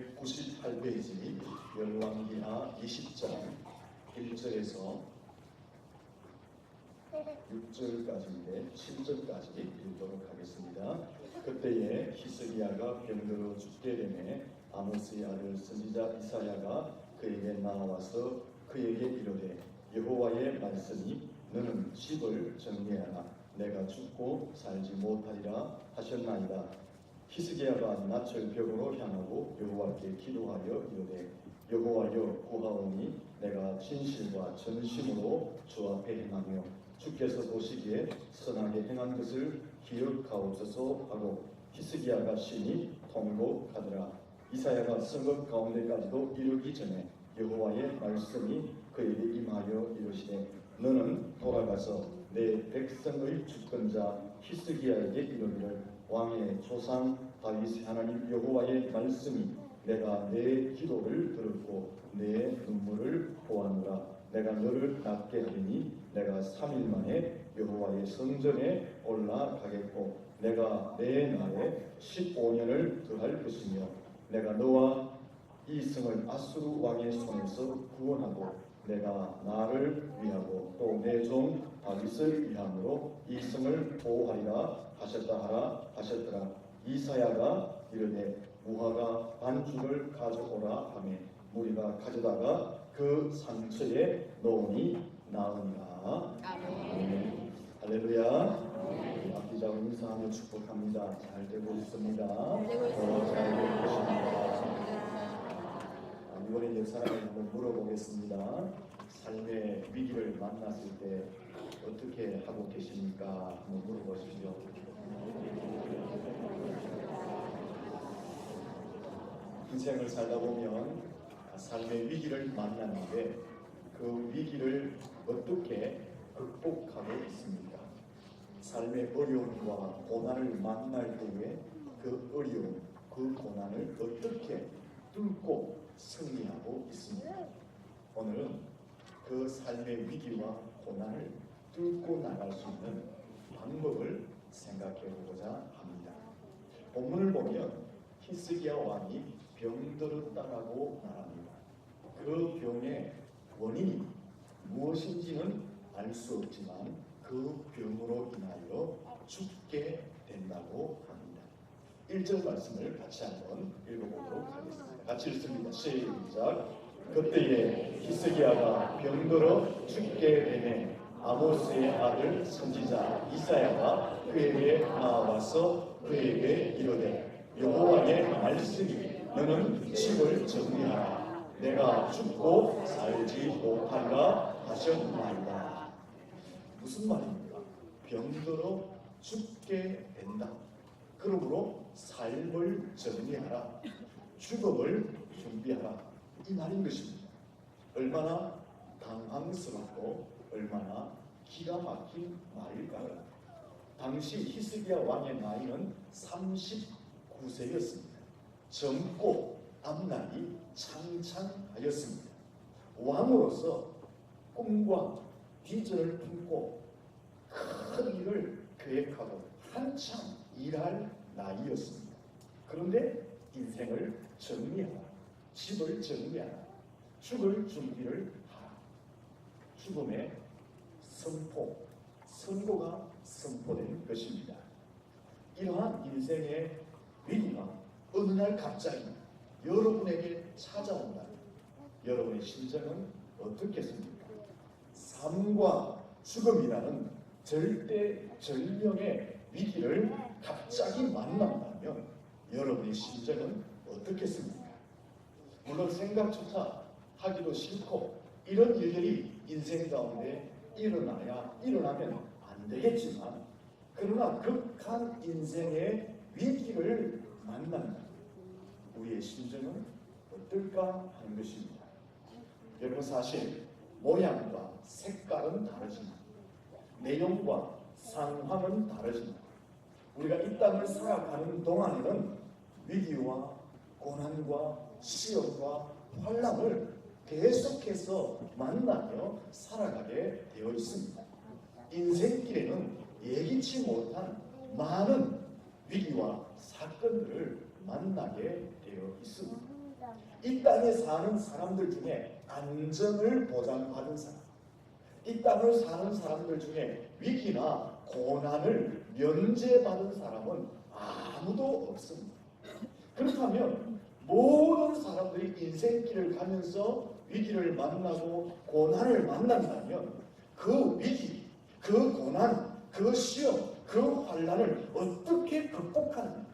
298페이지 열왕기하 20장 1절에서 6절까지인데 7절까지 읽도록 하겠습니다. 그때에 히스기야가 병들어 죽게 되매 아모스의 아들 선지자 이사야가 그에게 나와서 그에게 이르되 여호와의 말씀이 너는 집을 정리하라 내가 죽고 살지 못하리라 하셨나이다. 히스기야가 낯을 벽으로 향하고 여호와께 기도하여 이르되 여호와여 구하오니 내가 진실과 전심으로 주 앞에 행하며 주께서 보시기에 선하게 행한 것을 기억하옵소서 하고 히스기야가 심히 통곡하더라. 이사야가 성읍 가운데까지도 이르기 전에 여호와의 말씀이 그에게 임하여 이르시되 너는 돌아가서 내 백성의 주권자 히스기야에게 이르기를 왕의 조상 다윗 하나님 여호와의 말씀이 내가 내 기도를 들었고 내 눈물을 보았노라. 내가 너를 낫게 하리니 내가 3일 만에 여호와의 성전에 올라가겠고 내가 내 날에 15년을 더할 것이며 내가 너와 이 성을 아수르 왕의 손에서 구원하고 내가 나를 위하고 또 내 종 다윗을 위함으로 이 성을 보호하리라 하셨다 하라 하셨더라. 이사야가 이르되 무화과 반죽을 가져오라 하며 무리가 가져다가 그 상처에 넣으니 나으니라. 아멘. 할렐루야. 악기자로 인사하며 축복합니다. 잘 되고 있습니다. 잘 되고 있습니다. 이번에 역사를 한번 물어보겠습니다. 삶의 위기를 만났을 때 어떻게 하고 계십니까? 한번 물어보십시오. 인생을 살다 보면 삶의 위기를 만났는데 그 위기를 어떻게 극복하고 있습니까? 삶의 어려움과 고난을 만날 때에 그 어려움, 그 고난을 어떻게 뚫고 승리하고 있습니까? 오늘은 그 삶의 위기와 고난을 뚫고 나갈 수 있는 방법을 생각해 보고자 합니다. 본문을 보면 히스기야 왕이 병들었다라고 말합니다. 그 병의 원인이 무엇인지는 알 수 없지만 그 병으로 인하여 죽게 된다고 합니다. 1절 말씀을 같이 한번 읽어보도록 하겠습니다. 같이 읽습니다. 시작. 그때에 히스기야가 병들어 죽게 되매 아모스의 아들 선지자 이사야가 그에게 나와서 그에게 이르되 여호와의 말씀이 너는 집을 정리하라 내가 죽고 살지 못하리라 하셨나이다. 무슨 말입니까? 병들어 죽게 된다. 그러므로 삶을 정리하라. 죽음을 준비하라. 이 말인 것입니다. 얼마나 당황스럽고 얼마나 기가 막힌 말일까요? 당시 히스기야 왕의 나이는 39세였습니다. 젊고 앞날이 창창하였습니다. 왕으로서 꿈과 비전을 품고 큰 일을 계획하고 한참 일할 나이였습니다. 그런데 인생을 정리하라, 집을 정리하라, 죽을 준비를 하라. 죽음의 선고가 선포된 것입니다. 이러한 인생의 위기가 어느 날 갑자기 여러분에게 찾아온다. 여러분의 심정은 어떻겠습니까? 삶과 죽음이라는 절대절명의 위기를 갑자기 만난다면 여러분의 심정은 어떻겠습니까? 물론 생각조차 하기도 싫고 이런 일들이 인생 가운데 일어나면 안 되겠지만 그러나 극한 인생의 위기를 만난다. 우리의 심정은 어떨까 하는 것입니다. 여러분 사실 모양과 색깔은 다르지만 내용과 상황은 다르지만 우리가 이 땅을 살아가는 동안에는 위기와 고난과 시험과 환난을 계속해서 만나며 살아가게 되어 있습니다. 인생길에는 예기치 못한 많은 위기와 사건들을 만나게 되어 있습니다. 이 땅에 사는 사람들 중에 안전을 보장받은 사람, 이 땅을 사는 사람들 중에 위기나 고난을 면제받은 사람은 아무도 없습니다. 그렇다면 모든 사람들이 인생길을 가면서 위기를 만나고 고난을 만난다면 그 위기, 그 고난, 그 시험, 그 환난을 어떻게 극복하느냐,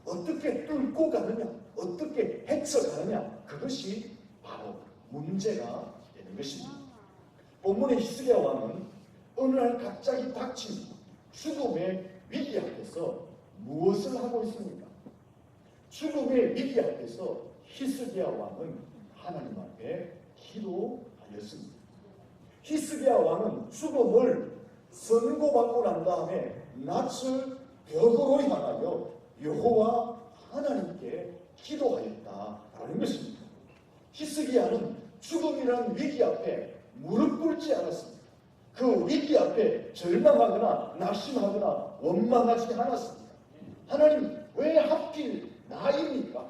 어떻게 뚫고 가느냐, 어떻게 헤쳐가느냐, 그것이 바로 문제가 되는 것입니다. 본문의 히스기야 왕은 어느 날 갑자기 닥친 죽음의 위기 앞에서 무엇을 하고 있습니까? 죽음의 위기 앞에서 히스기야 왕은 하나님 앞에 기도하였습니다. 히스기야 왕은 죽음을 선고받고 난 다음에 낯을 벽으로 향하여 여호와 하나님께 기도하였다라는 것입니다. 히스기야는 죽음이라는 위기 앞에 무릎 꿇지 않았습니다. 그 위기 앞에 절망하거나 낙심하거나 원망하지 않았습니다. 하나님, 왜 하필 나입니까?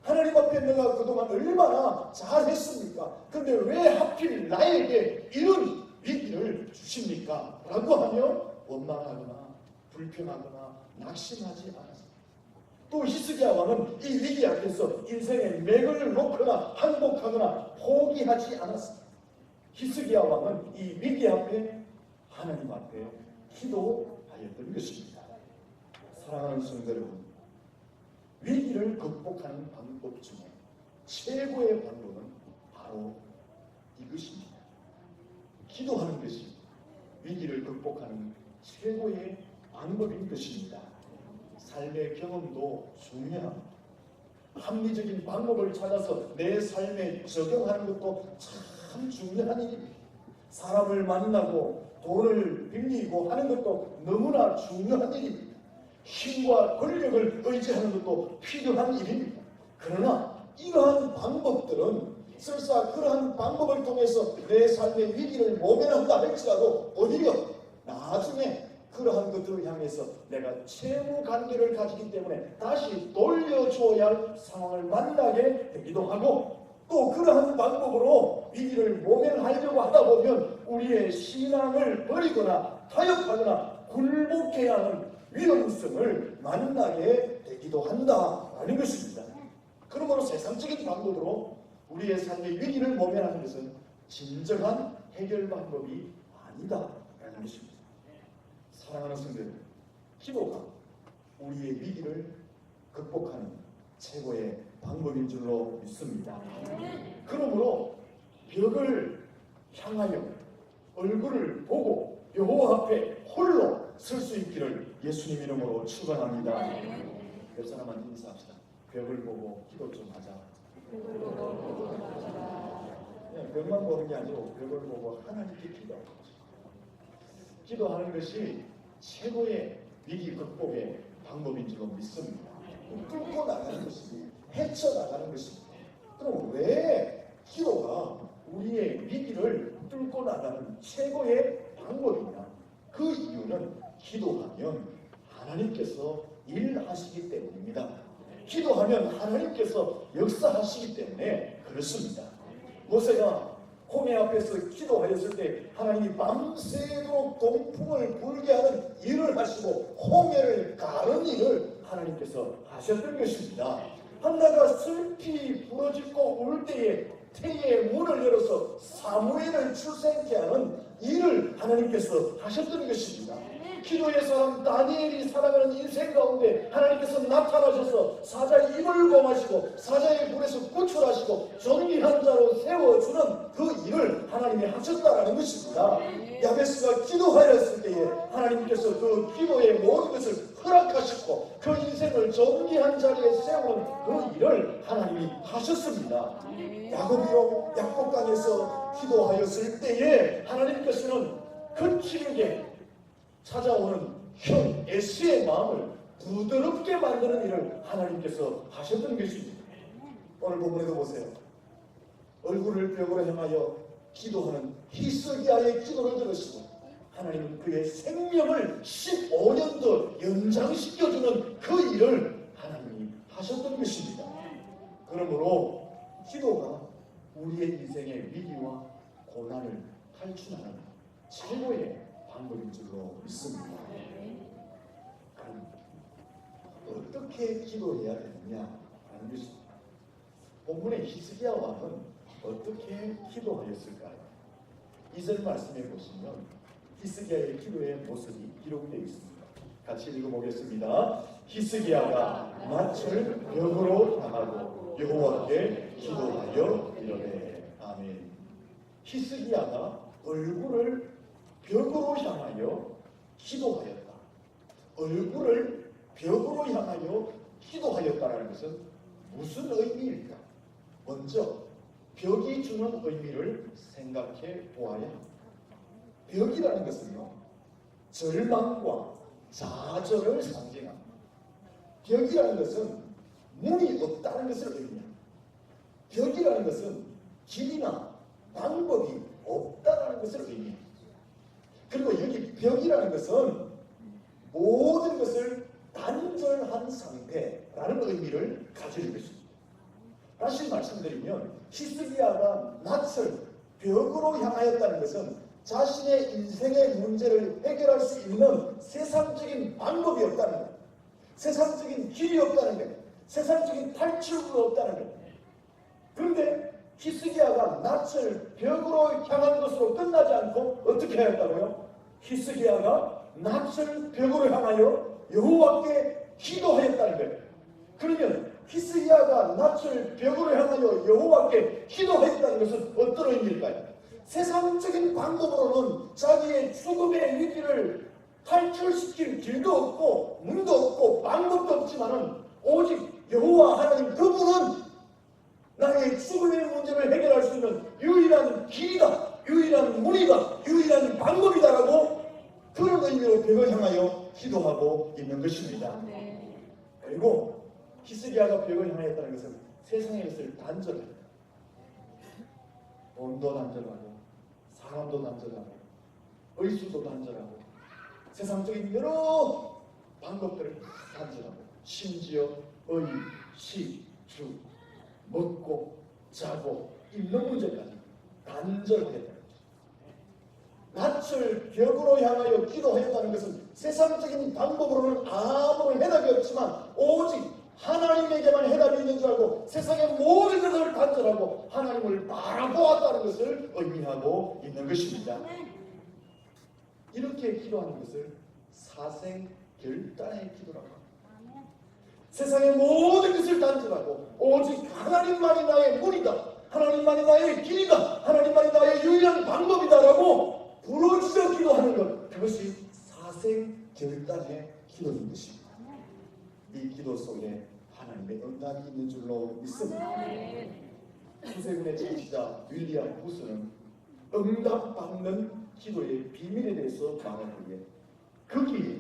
하나님 앞에 내가 그동안 얼마나 잘했습니까? 그런데 왜 하필 나에게 이런 위기를 주십니까? 라고 하며 원망하거나 불평하거나 낙심하지 않았습니다. 또 히스기야 왕은 이 위기 앞에서 인생의 맥을 놓거나 항복하거나 포기하지 않았습니다. 히스기야 왕은 이 위기 앞에 하나님 앞에 기도하였던 것입니다. 사랑하는 성도 여러분, 위기를 극복하는 방법 중에 최고의 방법은 바로 이것입니다. 기도하는 것이 위기를 극복하는 최고의 방법인 것입니다. 삶의 경험도 중요합니다. 합리적인 방법을 찾아서 내 삶에 적용하는 것도 참 중요한 일입니다. 사람을 만나고 돈을 빌리고 하는 것도 너무나 중요한 일입니다. 힘과 권력을 의지하는 것도 필요한 일입니다. 그러나 이러한 방법들은 설사 그러한 방법을 통해서 내 삶의 위기를 모면한다 할지라도 오히려 나중에 그러한 것들을 향해서 내가 채무 관계를 가지기 때문에 다시 돌려줘야 할 상황을 만나게 되기도 하고, 또 그러한 방법으로 위기를 모면하려고 하다 보면 우리의 신앙을 버리거나 타협하거나 굴복해야 하는 위험성을 만나게 되기도 한다라는 것입니다. 그러므로 세상적인 방법으로 우리의 삶의 위기를 모면하는 것은 진정한 해결 방법이 아니다라는 것입니다. 사랑하는 성도들, 기도가 우리의 위기를 극복하는 최고의 방법인 줄로 믿습니다. 그러므로 벽을 향하여 얼굴을 보고 여호와 앞에 홀로 설 수 있기를 예수님 이름으로 축원합니다. 옆 사람한테 인사합시다. 벽을 보고 기도 좀 하자. 그냥 벽만 보는 게 아니고 벽을 보고 하나님께 기도하는 거죠. 기도하는 것이 최고의 위기 극복의 방법인 줄로 믿습니다. 뚫고 나가는 것입니다. 헤쳐나가는 것입니다. 그럼 왜 기도가 우리의 위기를 뚫고 나가는 최고의 방법이냐? 그 이유는 기도하면 하나님께서 일하시기 때문입니다. 기도하면 하나님께서 역사하시기 때문에 그렇습니다. 모세가 홍해 앞에서 기도하였을 때 하나님이 밤새도록 동풍을 불게 하는 일을 하시고 홍해를 가른 일을 하나님께서 하셨던 것입니다. 한나가 슬피 부러지고 울 때에 태의 문을 열어서 사무엘을 출생케 하는 일을 하나님께서 하셨던 것입니다. 기도의 사람 다니엘이 살아가는 인생 가운데 하나님께서 나타나셔서 사자의 입을 범하시고 사자의 불에서 구출하시고 존귀한 자로 세워주는 그 일을 하나님이 하셨다라는 것입니다. 야베스가 기도하였을 때에 하나님께서 그 기도의 모든 것을 허락하시고 그 인생을 존귀한 자리에 세우는 그 일을 하나님이 하셨습니다. 야곱이요, 약속강에서 기도하였을 때에 하나님께서는 거칠게 찾아오는 형 에스의 마음을 부드럽게 만드는 일을 하나님께서 하셨던 것입니다. 오늘 본문에도 보세요. 얼굴을 벽으로 향하여 기도하는 히스기야의 기도를 들으시고 하나님은 그의 생명을 15년 더 연장시켜주는 그 일을 하나님이 하셨던 것입니다. 그러므로 기도가 우리의 인생의 위기와 고난을 탈출하는 최고의 방법인 줄로 믿습니다. 그럼 어떻게 기도해야 되느냐 하는 것입니다. 본문의 히스기야 왕은 어떻게 기도하였을까요? 2절 말씀해 보시면 히스기야의 기도의 모습이 기록되어 있습니다. 같이 읽어보겠습니다. 히스기야가 낯을 벽으로 향하고 여호와께 기도하여 이르되. 아멘. 히스기야가 얼굴을 벽으로 향하여 기도하였다. 얼굴을 벽으로 향하여 기도하였다는 것은 무슨 의미일까? 먼저 벽이 주는 의미를 생각해 보아야 합니다. 벽이라는 것은요, 절망과 좌절을 상징합니다. 벽이라는 것은 문이 없다는 것을 의미합니다. 벽이라는 것은 길이나 방법이 없다는 것을 의미합니다. 그리고 여기 벽이라는 것은 모든 것을 단절한 상태라는 의미를 가지고 있습니다. 다시 말씀드리면 히스기야가 낯을 벽으로 향하였다는 것은 자신의 인생의 문제를 해결할 수 있는 세상적인 방법이 없다는 것, 세상적인 길이 없다는 것, 세상적인 탈출구가 없다는 것. 그런데 히스기야가 낯을 벽으로 향한 것으로 끝나지 않고 어떻게 하였다고요? 히스기야가 낯을 벽으로 향하여 여호와께 기도하였다는 거예요. 그러면 히스기야가 낯을 벽으로 향하여 여호와께 기도했다는 것은 어떤 의미일까요? 세상적인 방법으로는 자기의 죽음의 위기를 탈출시킬 길도 없고 문도 없고 방법도 없지만은 오직 여호와 하나님 그분은 나의 죽음의 문제를 해결할 수 있는 유일한 길이다, 유일한 문이다, 유일한 방법이다라고 그런 의미로 벽을 향하여 기도하고 있는 것입니다. 그리고 히스기야가 벽을 향하였다는 것은 세상의 것을 단절합니다. 돈도 단절하고 사람도 단절하고 의수도 단절하고 세상적인 여러 방법들을 단절하고 심지어 의, 시, 주, 먹고 자고 입는 문제까지 단절했다. 낯을 벽으로 향하여 기도하였다는 것은 세상적인 방법으로는 아무런 해답이 없지만 오직 하나님에게만 해답이 있는 줄 알고 세상의 모든 것을 단절하고 하나님을 바라보았다는 것을 의미하고 있는 것입니다. 이렇게 기도하는 것을 사생결단의 기도라고 합니다. 세상의 모든 것을 단절하고 오직 하나님만이 나의 문이다, 하나님만이 나의 길이다, 하나님만이 나의 유일한 방법이다라고 부르짖어 기도하는 것, 그것이 사생결단의 기도인 것입니다. 이 기도 속에 하나님의 응답이 있는 줄로 믿습니다. 구세군의 창시자 윌리엄 부스는 응답받는 기도의 비밀에 대해서 말하기에 거기에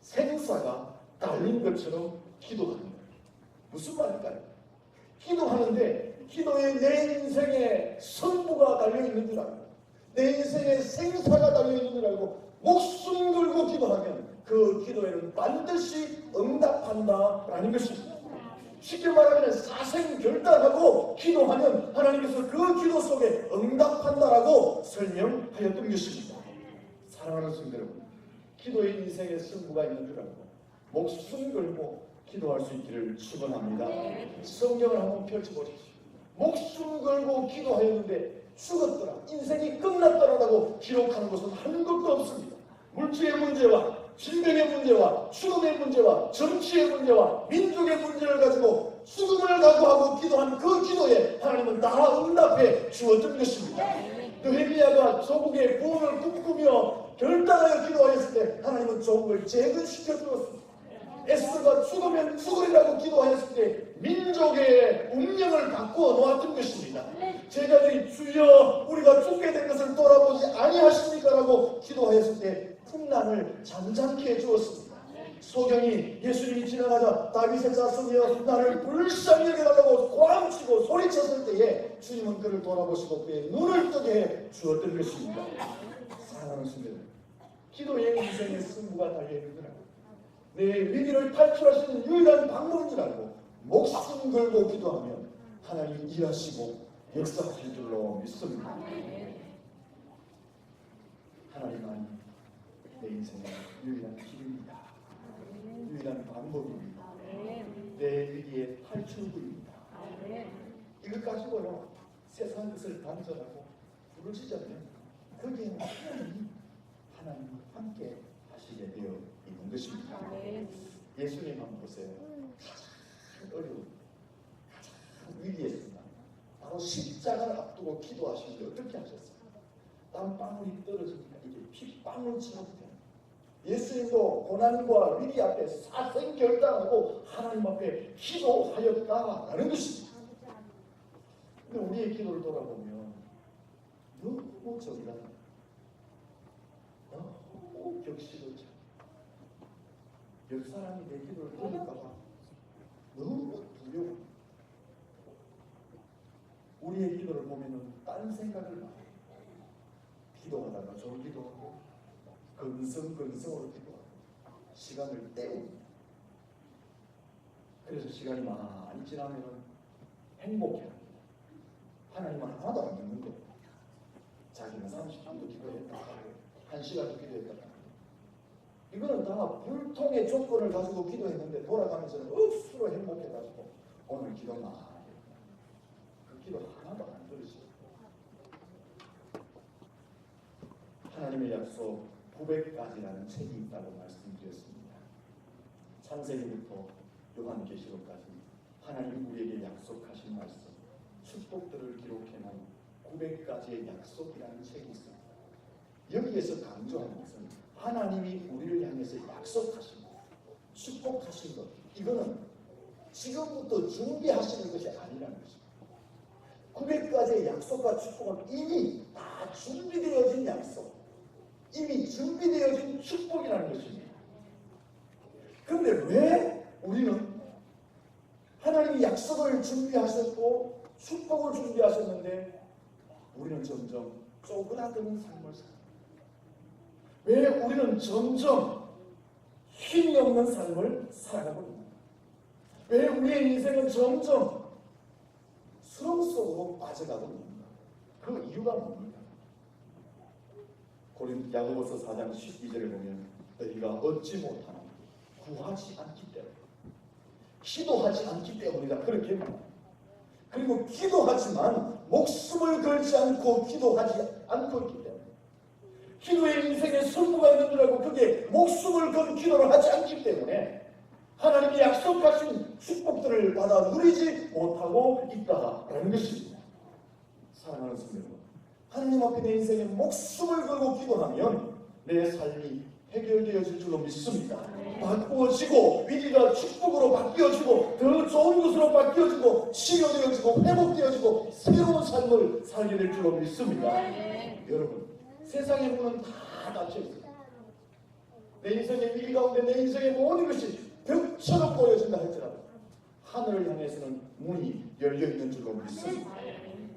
생사가 달린 것처럼 기도하는 거예요. 무슨 말일까요? 기도하는데 기도에 내 인생의 승부가 달려있는 줄 알고 내 인생의 생사가 달려있는 줄 알고 목숨 걸고 기도하면 그 기도에는 반드시 응답한다라는 것입니다. 쉽게 말하면 사생결단하고 기도하면 하나님께서 그 기도 속에 응답한다라고 설명하였던 것입니다. 사랑하는 성도 여러분, 기도에 인생의 승부가 있는 줄 알고 목숨 걸고 기도할 수 있기를 축원합니다. 성경을 한번 펼쳐보십시오. 목숨 걸고 기도하였는데 죽었더라, 인생이 끝났더라라고 기록하는 것은 한 것도 없습니다. 물질의 문제와 질병의 문제와 죽음의 문제와 정치의 문제와 민족의 문제를 가지고 죽음을 각오하고 기도한 그 기도에 하나님은 다 응답해 주었던 것입니다. 느헤미야가 조국의 부흥을 꿈꾸며 결단하여 기도하였을 때 하나님은 조국을 재건시켜 주었습니다. 에스더가 죽으면 죽으리라고 기도하였을 때 민족의 운명을 바꾸어 놓았던 것입니다. 제자들이 주여 우리가 죽게 된 것을 돌아보지 아니하십니까? 라고 기도하였을 때 풍랑을 잠잠케 해주었습니다. 소경이 예수님이 지나가자 다윗의 자손이여 나를 불쌍히 여겨달라고 고함치고 소리쳤을 때에 주님은 그를 돌아보시고 그의 눈을 뜨게 해 주었던 것입니다. 사랑하는 성도들, 기도의 인생의 승부가 달려있는 줄 알고 내 위기를 탈출할 수 있는 유일한 방법인 줄 알고 목숨 걸고 기도하면 하나님 일하시고 역사하실 줄로 믿습니다. 하나님은 내 인생의 유일한 길입니다. 유일한 방법입니다. 내 위기의 탈출구입니다. 이것 가지고요 세상 것을 단절하고 부르짖으면 거기에는 하나님이 함께 하시게 되어 있는 것입니다. 예수님 한번 보세요. 가장 어려운 가장 위기의 순간 바로 십자가를 앞두고 기도하시는데 어떻게 하셨어요? 땀방울이 떨어지니까 이게 핏방울처럼 돼요. 예수님도 고난과 위기 앞에 사생결단하고 하나님 앞에 기도하였다라는 것입니다. 근데 우리의 기도를 돌아보면 너무 정의라다. 너무 격식을 차. 옆 사람이 내 기도를 들을까봐 너무 두려워. 우리의 기도를 보면은 딴 생각을 많이 해요. 기도하다가 졸기도 하고 근성근성으로 기도하고 시간을 때웁니다. 그래서 시간이 많이 지나면 행복해합니다. 하나님은 하나도 안 듣는데 자기는 30분도 기도했다 하고 1시간도 기도했다. 이거는 다 불통의 조건을 가지고 기도했는데 돌아가면서는 억수로 행복해가지고 오늘 기도 많이 했다. 그 기도 하나도 안 들으시고 하나님의 약속 900가지라는 책이 있다고 말씀드렸습니다. 창세기부터 요한계시록까지 하나님 우리에게 약속하신 말씀 축복들을 기록해놓은 900가지의 약속이라는 책이 있습니다. 여기에서 강조하는 것은 하나님이 우리를 향해서 약속하신 것, 축복하신 것, 이거는 지금부터 준비하시는 것이 아니라는 것입니다. 900가지의 약속과 축복은 이미 다 준비되어진 약속, 이미 준비되어진 축복이라는 것입니다. 그런데 왜 우리는 하나님이 약속을 준비하셨고 축복을 준비하셨는데 우리는 점점 쪼그라드는 삶을 살아요? 왜 우리는 점점 힘이 없는 삶을 살아가고 있는가? 왜 우리의 인생은 점점 수렁 속으로 빠져가고 있는가? 그 이유가 뭡니까? 야고보서 4장 12절에 보면 너희가 얻지 못하나 구하지 않기 때문에 기도하지 않기 때문이다 그렇게 말합니다. 그리고 기도하지만 목숨을 걸지 않고 기도하지 않고 있기 때문에 기도의 인생에 승부가 있는 줄 알고 그게 목숨을 건 기도를 하지 않기 때문에 하나님이 약속하신 축복들을 받아 누리지 못하고 있다라는 것입니다. 사랑하는 성도 여러분, 하나님 앞에 내 인생에 목숨을 걸고 기도하면 내 삶이 해결되어질 줄로 믿습니다. 바꾸어지고 위기가 축복으로 바뀌어지고 더 좋은 것으로 바뀌어지고 치료되어지고 회복되어지고 새로운 삶을 살게 될 줄로 믿습니다. 여러분, 세상의 문은 다 닫혀있어요. 내 인생의 위기 가운데 내 인생의 모든 것이 벽처럼 보여진다 할지라도 하늘을 향해서는 문이 열려있는 줄로 믿습니다.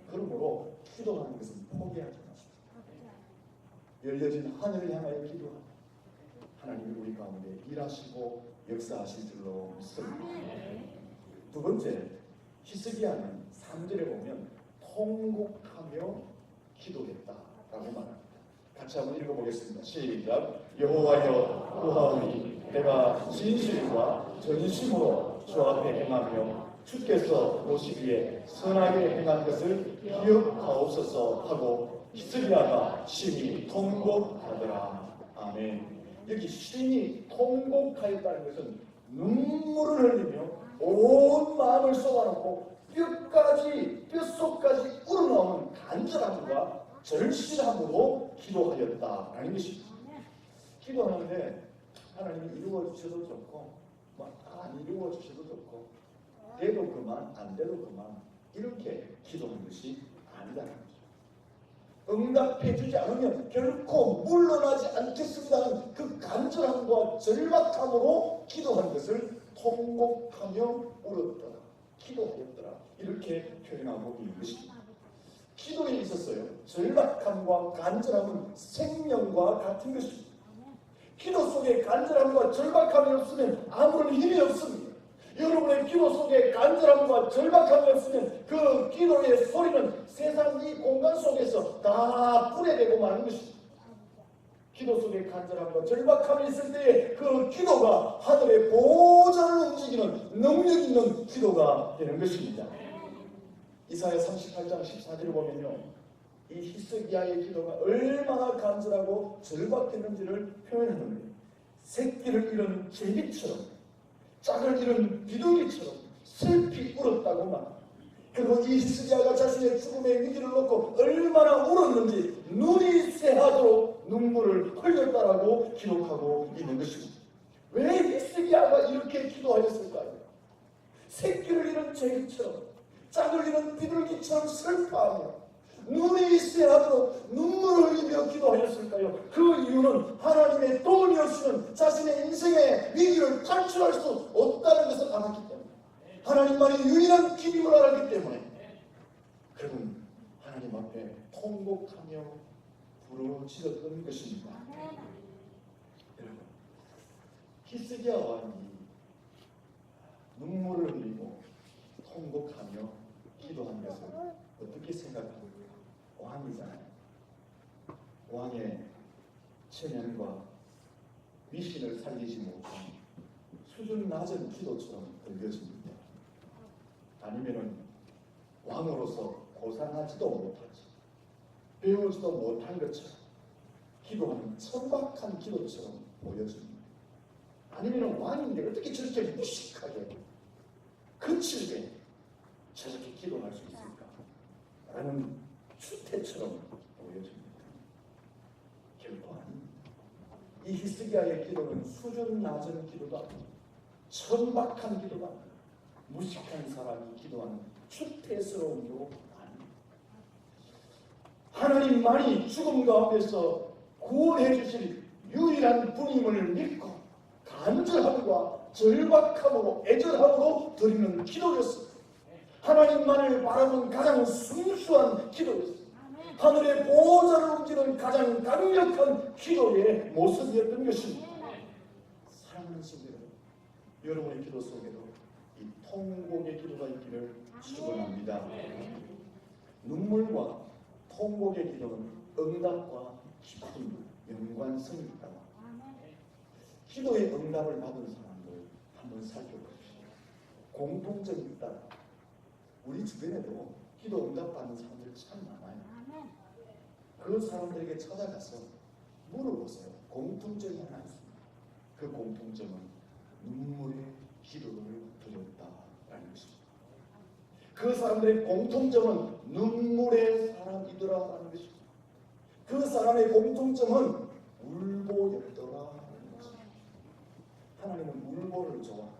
그러므로 기도하는 것은 포기하지 마십시오. 열려진 하늘을 향하여 기도하고 하나님이 우리 가운데 일하시고 역사하실 줄로 믿습니다. 두 번째, 히스기야는 3절에 보면 통곡하며 기도했다라고 말합니다. 같이 한번 읽어보겠습니다. 시작. 여호와여 구하오니 내가 진실과 전심으로 주 앞에 행하며 주께서 보시기에 선하게 행한 것을 기억하옵소서 하고 히스기야가 심히 통곡하더라. 아멘. 여기 심히 통곡하였다는 것은 눈물을 흘리며 온 마음을 쏟아놓고 뼛속까지 우러나오는 간절함과 절실함으로 기도하였다라는 것입니다. 기도하는데 하나님이 이루어 주셔도 좋고 안 이루어 주셔도 좋고 돼도 그만 안 돼도 그만 이렇게 기도하는 것이 아니다라는 거죠. 응답해 주지 않으면 결코 물러나지 않겠습니다는 그 간절함과 절박함으로 기도하는 것을 통곡하며 울었더라, 기도하였더라 이렇게 표현하고 있는 것입니다. 기도에 있었어요. 절박함과 간절함은 생명과 같은 것입니다. 기도 속에 간절함과 절박함이 없으면 아무런 힘이 없습니다. 여러분의 기도 속에 간절함과 절박함이 없으면 그 기도의 소리는 세상 이 공간 속에서 다 분해되고 마는 것입니다. 기도 속에 간절함과 절박함이 있을 때에 그 기도가 하늘의 보좌를 움직이는 능력 있는 기도가 되는 것입니다. 이사야 38장 14절을 보면요, 이 히스기야의 기도가 얼마나 간절하고 절박했는지를 표현하는 거예요. 새끼를 잃은 제비처럼, 짝을 잃은 비둘기처럼 슬피 울었다고 말. 그리고 이 히스기야가 자신의 죽음의 위기를 놓고 얼마나 울었는지 눈이 새하도록 눈물을 흘렸다라고 기록하고 있는 것입니다. 왜 히스기야가 이렇게 기도하였을까요? 새끼를 잃은 제비처럼, 짝을 잃은 비둘기처럼 슬퍼하며 눈이 새하도록 눈물을 흘리며 기도하였을까요? 그 이유는 하나님의 도움이 없이는 자신의 인생의 위기를 탈출할 수 없다는 것을 알았기 때문에, 하나님만이 유일한 길임을 알았기 때문에 그는 하나님 앞에 통곡하며 부르짖었던 것입니다. 여러분, 히스기야 왕이 눈물을 흘리고 통곡하며 기도한 것을 어떻게 생각합니까? 왕이잖아요. 왕의 체면과 미신을 살리지 못한 수준 낮은 기도처럼 들려집니다. 아니면은 왕으로서 고상하지도 못하지, 배우지도 못한 것처럼 기도하는 천박한 기도처럼 보여집니다. 아니면은 왕인데 어떻게 저렇게 무식하게 거칠게 저렇게 기도할 수 있을까? 라는 추태처럼 보여집니다. 결코 아닙니다. 이 히스기야의 기도는 수준 낮은 기도도 아닙니다. 천박한 기도도 아닙니다. 무식한 사람이 기도하는 추태스러움도 아닙니다. 하나님만이 죽음 가운데서 구원해 주실 유일한 분임을 믿고 간절함과 절박함으로 애절함으로 드리는 기도였습니다. 하나님만을 바라는 가장 순수한 기도였습니다. 하늘의 보호자를 움직이는 가장 강력한 기도의 모습이었던 것입니다. 사랑하는 성도 여러분, 여러분의 기도 속에도 이 통곡의 기도가 있기를 축원합니다. 눈물과 통곡의 기도는 응답과 기쁨, 연관성이 있다고 합니다. 기도의 응답을 받은 사람들 한번 살펴보십시오. 공통점이 있다. 우리 주변에도 기도 응답 받는 사람들 참 많아요. 그 사람들에게 찾아가서 물어보세요. 공통점이 하나 있습니다. 그 공통점은 눈물의 기도를 드렸다라는 것입니다. 그 사람들의 공통점은 눈물의 사람이더라라는 것입니다. 그 사람의 공통점은 울보였더라라는 것입니다. 하나님은 울보를 좋아합니다.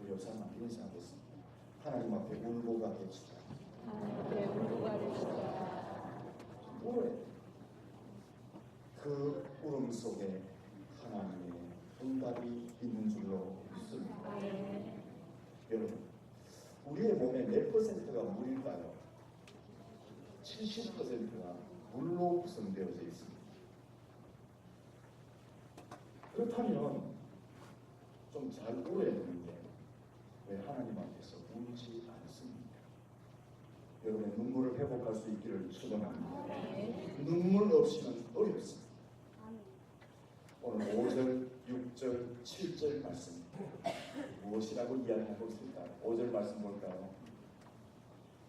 우리 여사님 이런 생각했습니다. 하나님 앞에 울보가 되시다. 울어야 돼. 그 울음 속에 하나님의 응답이 있는 줄로 믿습니다. 여러분, 우리의 몸의 몇 퍼센트가 물일까요? 70%가 물로 구성되어져 있습니다. 그렇다면 좀 잘 울어야 되는데 왜 하나님 앞에서 울지 않습니까? 여러분의 눈물을 회복할 수 있기를 축원합니다. 눈물 없이는 어렵습니다. 오늘 5절, 6절, 7절 말씀 무엇이라고 이야기하고 있습니까? 5절 말씀 볼까요?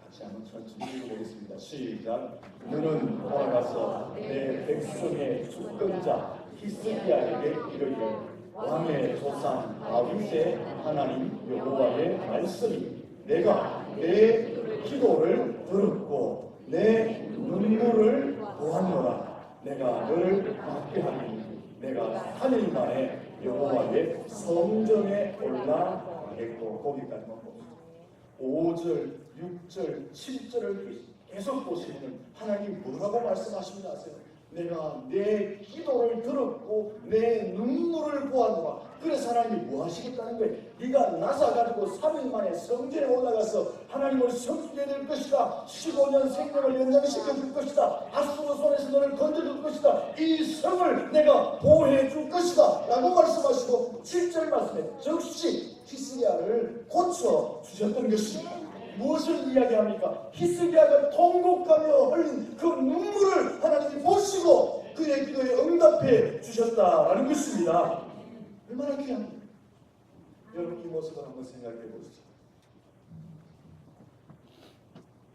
같이 한번 천천히 읽어보겠습니다. 시작. 너는 돌아가서 내 백성의 주권자 히스기야에게 이르기를 왕의 조상 다윗의 하나님 여호와의 말씀이 내가 내 기도를 들었고 내 눈물을 보았노라. 내가 너를 받게 하리니 내가 3일 만에 여호와의 성전에 올라가겠고. 거기까지만 봅시다. 5절, 6절, 7절을 계속 보시면 하나님 뭐라고 말씀하십니다 아세요? 내가 내 기도를 들었고 내 눈물을 보았노라. 그래서 하나님이 뭐 하시겠다는 거예요? 네가 나서 가지고 3일 만에 성전에 올라가서 하나님을 섬기게 될 것이다. 15년 생명을 연장시켜 줄 것이다. 아수르 손에서 너를 건져줄 것이다. 이 성을 내가 보호해 줄 것이다 라고 말씀하시고 7절 말씀에 즉시 히스기야를 고쳐 주셨던 것입니다. 무엇을 이야기합니까? 히스기야가 통곡하며 흘린 그 눈물을 하나님이 보시고 그의 기도에 응답해 주셨다라는 것입니다. 얼마나 귀합니까? 여러분 이 모습을 한번 생각해 보시죠.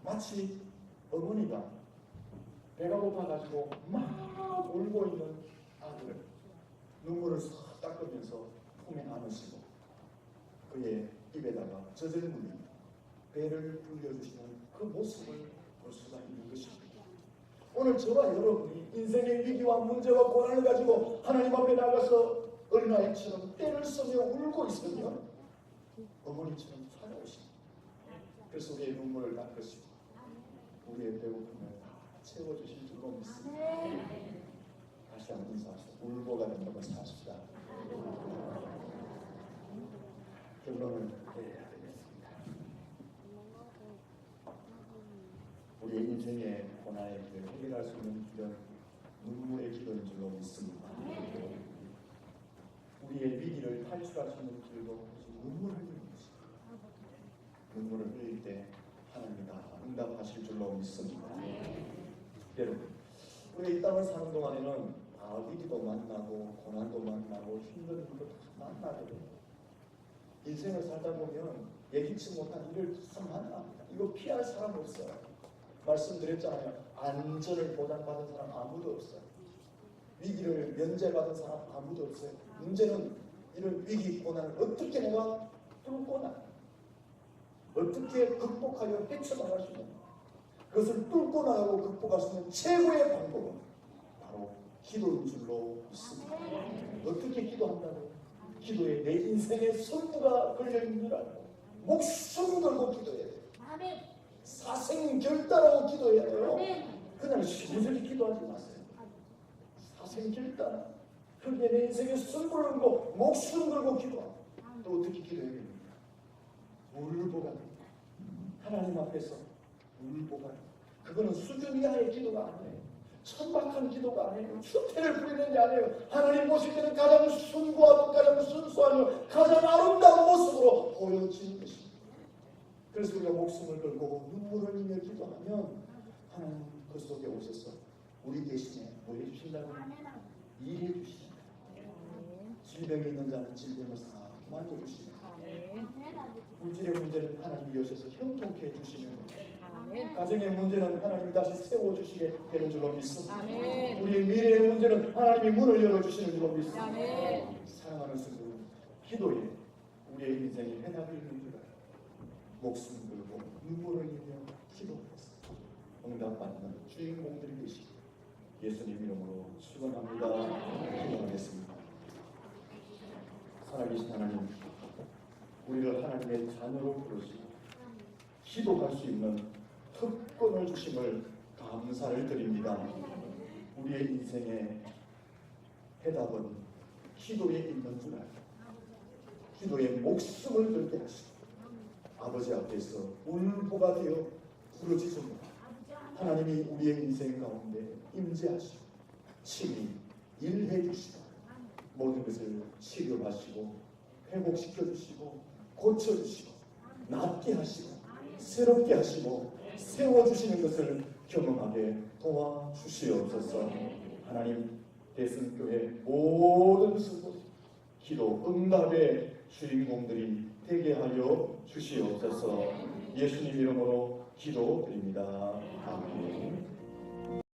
마치 어머니가 배가 고파가지고 막 울고 있는 아들을 눈물을 싹 닦으면서 품에 안으시고 그의 입에다가 젖을 물리며 배를 불려주시는 그 모습을 볼 수가 있는 것입니다. 오늘 저와 여러분이 인생의 위기와 문제와 고난을 가지고 하나님 앞에 나가서 어린아이처럼 떼를 쓰며 울고 있으면 어머니처럼 찾아오십니다. 그래서 우리의 눈물을 닦으시고 우리의 배고픔을 다 채워주실 줄로 믿습니다. 다시 한번 인사하시죠. 울보가 된다고 사십시다. 결론을 내려야 되겠습니다. 우리의 인생의 고난의 길을 해결할 수 있는 길은 눈물의 기도인 줄로 믿습니다. 우리의 위기를 탈출할 수 있는 길도 눈물을 흘리는 것입니다. 눈물을 흘릴 때 하나님이 다 응답하실 줄로 믿습니다. 여러분, 우리 이 땅을 사는 동안에는 위기도 만나고 고난도 만나고 힘든 일도 만나게 돼요. 인생을 살다 보면 예기치 못한 일을 참 만납니다. 이거 피할 사람 없어요. 말씀드렸잖아요. 안전을 보장받은 사람 아무도 없어요. 위기를 면제받은 사람 아무도 없어요. 문제는 이런 위기 고난을 어떻게 내가 뚫고 나가, 어떻게 극복하여 헤쳐나갈 수 있는, 그것을 뚫고 나가고 극복할 수 있는 최고의 방법은 바로 기도인 줄로 믿습니다. 어떻게 기도한다고? 기도에 내 인생의 승부가 걸려있는 줄 알고 목숨 걸고 기도해야 돼요. 사생결단하고 기도해야 돼요. 그냥 쉬운하게 기도하지 마세요. 사생결단, 그게 내 인생의 승부를 걸고 목숨 걸고 기도하고 또 어떻게 기도해야 됩니까? 울보가 됩니다. 하나님 앞에서 울보가 됩니다. 그거는 수준 이하의 기도가 아니에요. 천박한 기도가 아니에요. 추태를 부리는 게 아니에요. 하나님 보실 때는 가장 순고하고 가장 순수하며 가장 아름다운 모습으로 보여지는 것입니다. 그래서 우리가 목숨을 걸고 눈물을 흘리며 기도하면 하나님 그 속에 오셔서 우리 대신에 뭐 해주신다고? 일해 주십니다. 질병이 있는 자는 질병을 싹 만져주십니다. 물질의 문제는 하나님이 오셔서 형통케 해주시는 거예요. 가정의 문제는 하나님이 다시 세워주시게 되는 줄로 믿습니다. 우리의 미래의 문제는 하나님이 문을 열어주시는 줄로 믿습니다. 사랑하는 성도, 기도에 우리의 인생이 해답이 있는 줄 알아요. 목숨 걸고 눈물을 흘리며 기도하면서 응답받는 주인공들이 되시고 예수님 이름으로 축원합니다. 기도하겠습니다. 살아계신 하나님, 우리를 하나님의 자녀로 부르시고 기도할 수 있는 특권을 주심을 감사를 드립니다. 우리의 인생의 해답은 기도에 있는 줄 알고 기도에 목숨을 걸게 하시고 아버지 앞에서 울보가 되어 부르짖습니다. 하나님이 우리의 인생 가운데 임재하시고 친히 일해 주시고 모든 것을 치료하시고 회복시켜 주시고 고쳐 주시고 낫게 하시고 새롭게 하시고 세워주시는 것을 경험하게 도와주시옵소서. 하나님, 대승교회 모든 수고 기도 응답의 주인공들이 되게 하여 주시옵소서. 예수님 이름으로 기도드립니다. 아멘.